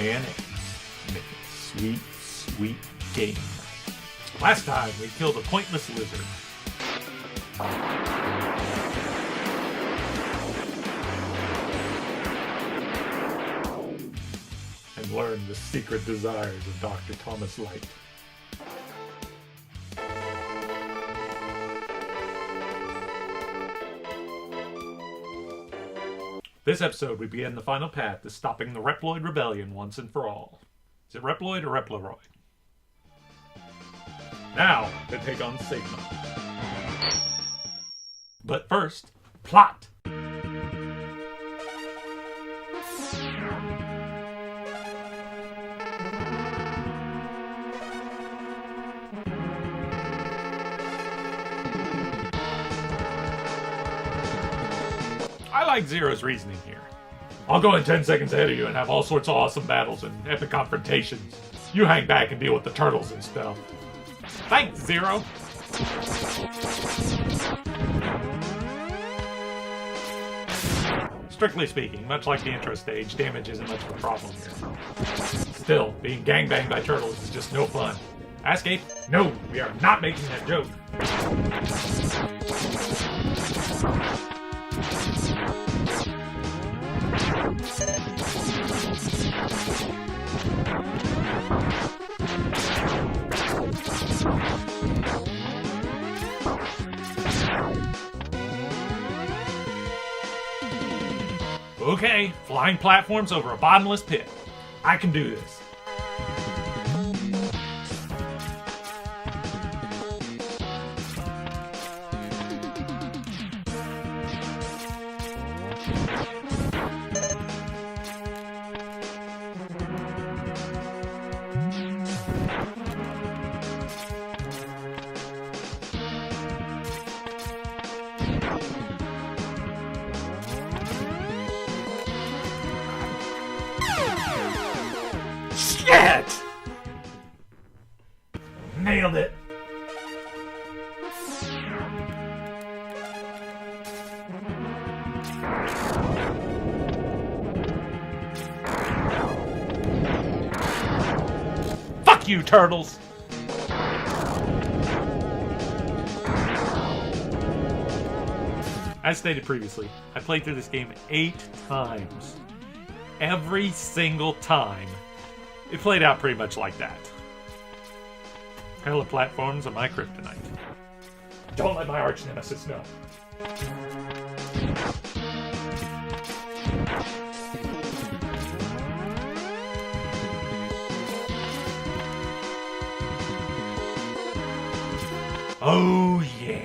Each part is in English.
mayonnaise. Make it sweet, sweet game. Last time, we killed a pointless lizard. And learned the secret desires of Dr. Thomas Light. This episode, we begin the final path to stopping the Reploid Rebellion once and for all. Is it Reploid or Reploroid? Now, to take on Sigma. But first, plot! I like Zero's reasoning here. I'll go in 10 seconds ahead of you and have all sorts of awesome battles and epic confrontations. You hang back and deal with the turtles and stuff. Thanks, Zero! Strictly speaking, much like the intro stage, damage isn't much of a problem here. Still, being gangbanged by turtles is just no fun. Ascape? No, we are not making that joke. Okay, flying platforms over a bottomless pit. I can do this. Shit! Nailed it. Fuck you, turtles! As stated previously, I played through this game 8 times. Every single time, it played out pretty much like that. Hella platforms are my kryptonite. Don't let my arch nemesis know. Oh yeah.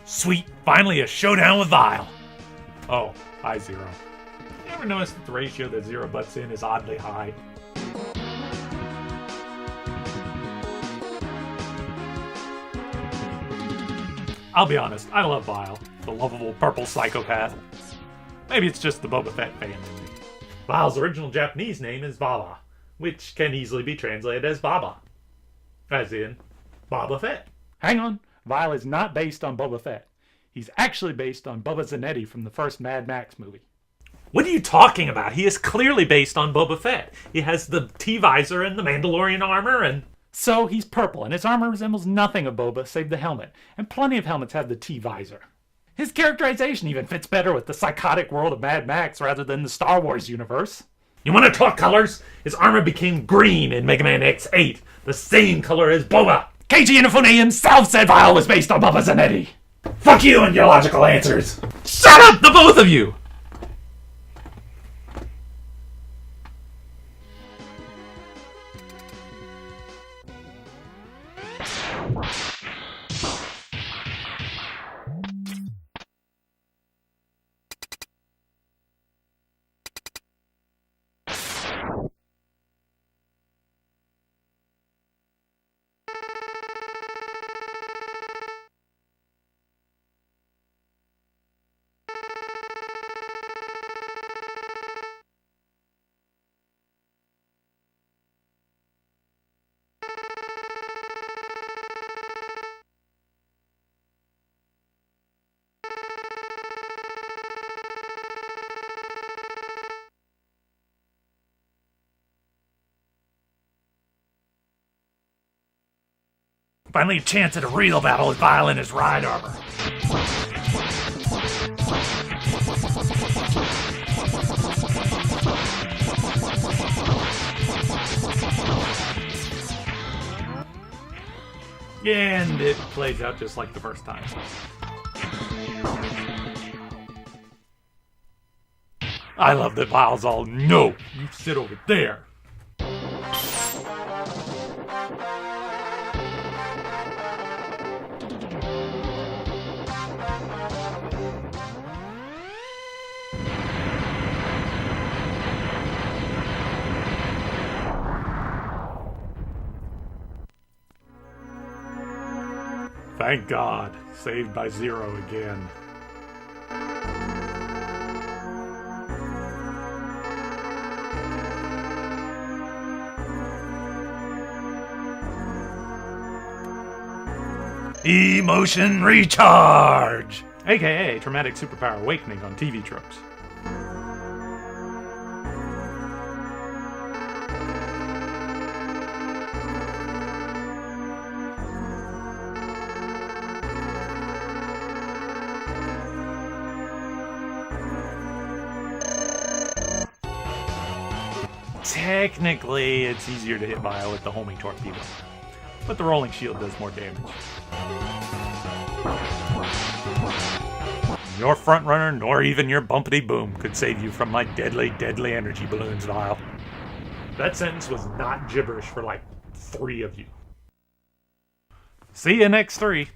Sweet, finally a showdown with Vile. Oh, hi Zero. You ever notice that the ratio that Zero butts in is oddly high? I'll be honest, I love Vile, the lovable purple psychopath. Maybe it's just the Boba Fett fan in me. Vile's original Japanese name is Baba, which can easily be translated as Baba. As in, Boba Fett. Hang on, Vile is not based on Boba Fett. He's actually based on Bubba Zanetti from the first Mad Max movie. What are you talking about? He is clearly based on Boba Fett. He has the T-visor and the Mandalorian armor and... So he's purple, and his armor resembles nothing of Boba save the helmet, and plenty of helmets have the T-visor. His characterization even fits better with the psychotic world of Mad Max rather than the Star Wars universe. You want to talk colors? His armor became green in Mega Man X8, the same color as Boba. KG Inafune himself said Vile was based on Bubba Zanetti. Fuck you and your logical answers. Shut up, the both of you! Finally a chance at a real battle with Vile in his ride armor. And it plays out just like the first time. I love that Vile's all, no, you sit over there. Thank God, saved by Zero again. Emotion recharge! AKA Traumatic Superpower Awakening on TV tropes. Technically, it's easier to hit Vile with the homing torpedo, but the rolling shield does more damage. Your front runner, nor even your bumpity boom, could save you from my deadly, deadly energy balloons, Vile. That sentence was not gibberish for like 3 of you. See you next 3.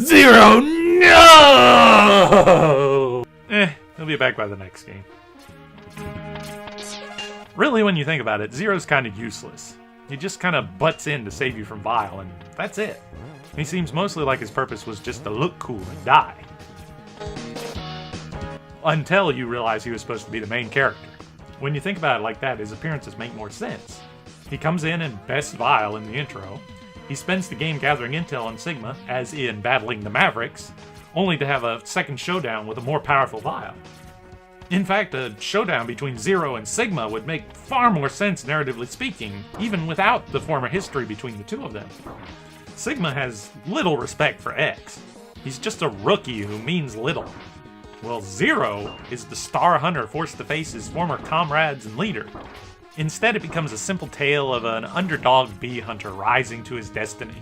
Zero, no! He'll be back by the next game. Really, when you think about it, Zero's kind of useless. He just kind of butts in to save you from Vile, and that's it. He seems mostly like his purpose was just to look cool and die. Until you realize he was supposed to be the main character. When you think about it like that, his appearances make more sense. He comes in and bests Vile in the intro. He spends the game gathering intel on Sigma, as in battling the Mavericks, only to have a second showdown with a more powerful Vile. In fact, a showdown between Zero and Sigma would make far more sense narratively speaking, even without the former history between the two of them. Sigma has little respect for X. He's just a rookie who means little. Well, Zero is the star hunter forced to face his former comrades and leader. Instead, it becomes a simple tale of an underdog bee hunter rising to his destiny.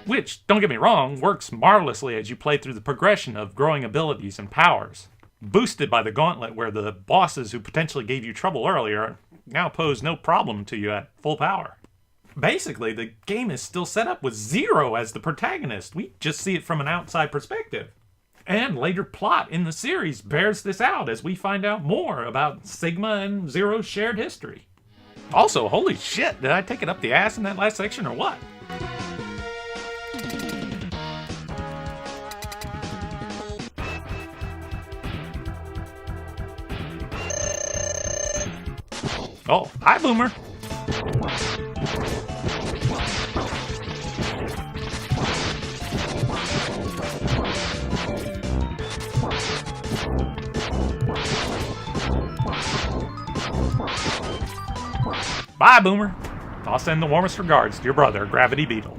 Which, don't get me wrong, works marvelously as you play through the progression of growing abilities and powers. Boosted by the gauntlet where the bosses who potentially gave you trouble earlier now pose no problem to you at full power. Basically, the game is still set up with Zero as the protagonist. We just see it from an outside perspective. And later plot in the series bears this out as we find out more about Sigma and Zero's shared history. Also, holy shit, did I take it up the ass in that last section or what? Oh, hi, Boomer. Bye, Boomer. I'll send the warmest regards to your brother, Gravity Beetle.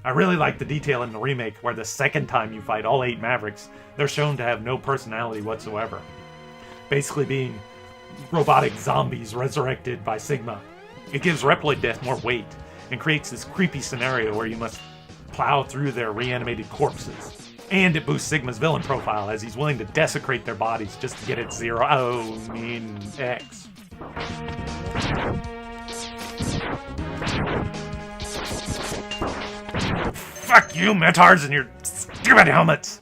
I really like the detail in the remake where the second time you fight all 8 Mavericks, they're shown to have no personality whatsoever. Basically being robotic zombies resurrected by Sigma. It gives Reploid Death more weight and creates this creepy scenario where you must plow through their reanimated corpses. And it boosts Sigma's villain profile as he's willing to desecrate their bodies just to get at Zero. Oh, mean X. Fuck you, Metards, and your Think about helmets!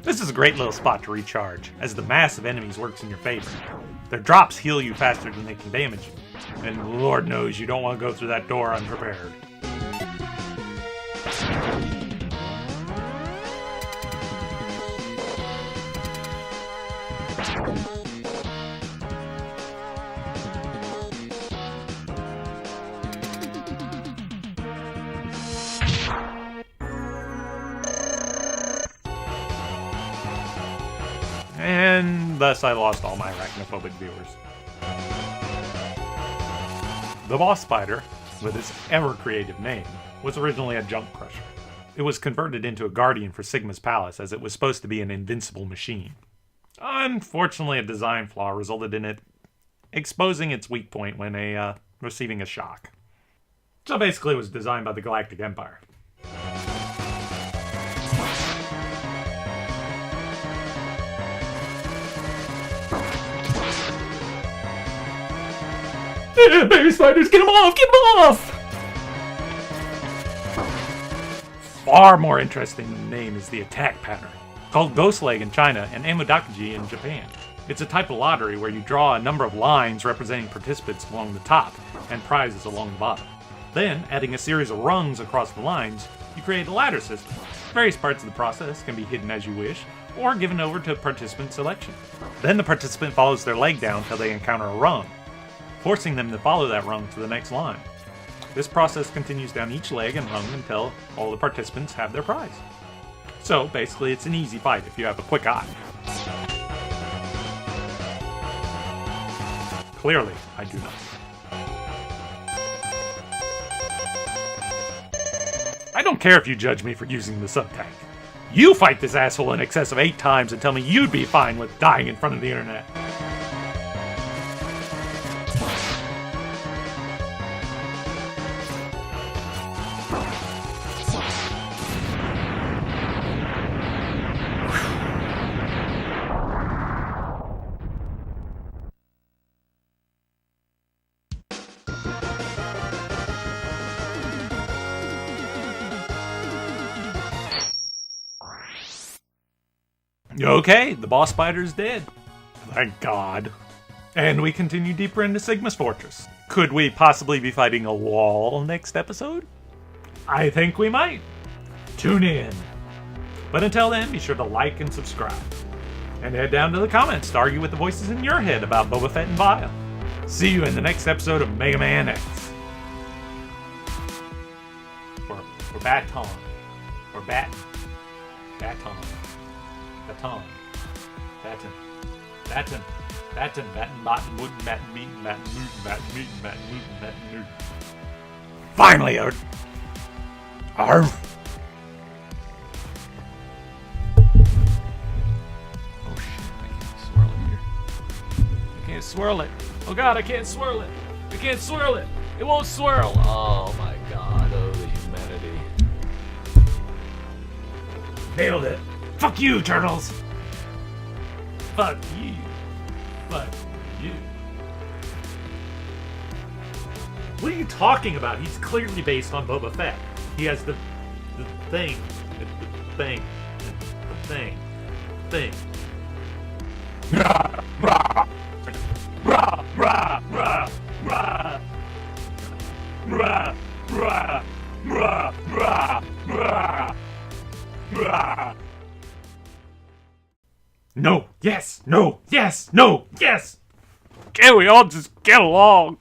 This is a great little spot to recharge, as the mass of enemies works in your favor. Their drops heal you faster than they can damage you, and Lord knows you don't want to go through that door unprepared. And thus I lost all my arachnophobic viewers. The boss spider, with its ever-creative name, was originally a junk crusher. It was converted into a guardian for Sigma's palace as it was supposed to be an invincible machine. Unfortunately, a design flaw resulted in it exposing its weak point when receiving a shock. So basically it was designed by the Galactic Empire. Baby spiders, get them off! Get them off! Far more interesting than the name is the attack pattern, called Ghost Leg in China and Amudakuji in Japan. It's a type of lottery where you draw a number of lines representing participants along the top and prizes along the bottom. Then, adding a series of rungs across the lines, you create a ladder system. Various parts of the process can be hidden as you wish, or given over to participant selection. Then the participant follows their leg down till they encounter a rung, forcing them to follow that rung to the next line. This process continues down each leg and rung until all the participants have their prize. So, basically, it's an easy fight if you have a quick eye. Clearly, I do not. I don't care if you judge me for using the sub-tank. You fight this asshole in excess of 8 times and tell me you'd be fine with dying in front of the internet. Okay, the boss spider's dead. Thank God. And we continue deeper into Sigma's fortress. Could we possibly be fighting a wall next episode? I think we might. Tune in. But until then, be sure to like and subscribe. And head down to the comments to argue with the voices in your head about Boba Fett and Vile. See you in the next episode of Mega Man X. Or Baton. Or Baton. Baton. Baton. Baton. Baton. Baton. Baton. Baton. Wooden. Baton. Meetin. Baton. Newton. Baton. Meetin. Baton. Newton. Baton. Newton. Finally, Arf. Oh shit! I can't swirl it here. I can't swirl it. Oh God! I can't swirl it. I can't swirl it. It won't swirl. Oh my God! Oh, the humanity. Nailed it. Fuck you, turtles! Fuck you. Fuck you. What are you talking about? He's clearly based on Boba Fett. He has the thing. The thing. The thing. Thing. Rah, rah. Rah, rah, rah, rah. Rah, rah, rah, rah, rah. Rah. No, yes, no, yes, no, yes! Can we all just get along?